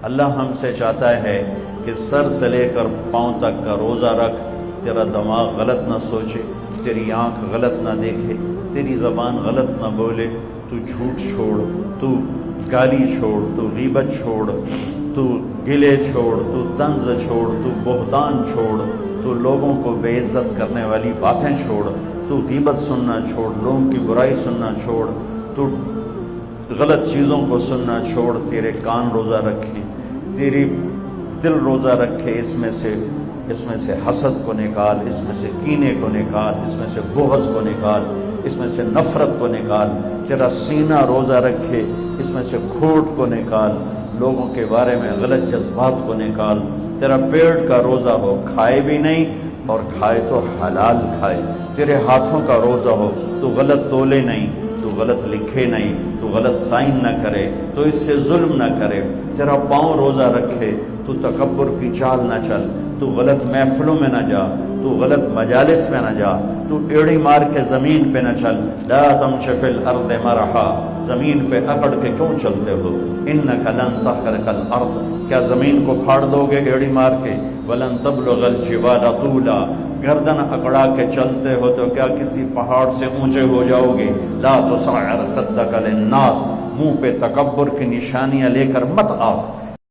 اللہ ہم سے چاہتا ہے کہ سر سے لے کر پاؤں تک کا روزہ رکھ، تیرا دماغ غلط نہ سوچے، تیری آنکھ غلط نہ دیکھے، تیری زبان غلط نہ بولے، تو جھوٹ چھوڑ، تو گالی چھوڑ، تو غیبت چھوڑ، تو گلے چھوڑ، تو طنز چھوڑ، تو بہتان چھوڑ، تو لوگوں کو بے عزت کرنے والی باتیں چھوڑ، تو غیبت سننا چھوڑ، لوگوں کی برائی سننا چھوڑ، تو غلط چیزوں کو سننا چھوڑ، تیرے کان روزہ رکھے، تیری دل روزہ رکھے، اس میں سے حسد کو نکال، اس میں سے کینے کو نکال، اس میں سے بغض کو نکال، اس میں سے نفرت کو نکال، تیرا سینہ روزہ رکھے، اس میں سے کھوٹ کو نکال، لوگوں کے بارے میں غلط جذبات کو نکال، تیرا پیٹ کا روزہ ہو، کھائے بھی نہیں اور کھائے تو حلال کھائے، تیرے ہاتھوں کا روزہ ہو، تو غلط تولے نہیں، تو غلط لکھے نہیں، تو غلط سائن نہ کرے، تو اس سے ظلم نہ کرے، تیرا پاؤں روزہ رکھے، تو تکبر کی چال نہ چل، تو غلط محفلوں میں نہ جا، تو غلط مجالس میں نہ جا، تو ایڑی مار کے زمین پہ نہ چل، لا تمش فی الارض مرحا، زمین پہ اکڑ کے کیوں چلتے ہو، انک لن تخرق الارض، کیا زمین کو پھاڑ دو گے ایڑی مار کے، ولن تبلغ الجبال طولا، گردن اکڑا کے چلتے ہو تو کیا کسی پہاڑ سے اونچے ہو جاؤ گے، لا تصعر خدک للناس، منہ پہ تکبر کی نشانیاں لے کر مت آؤ،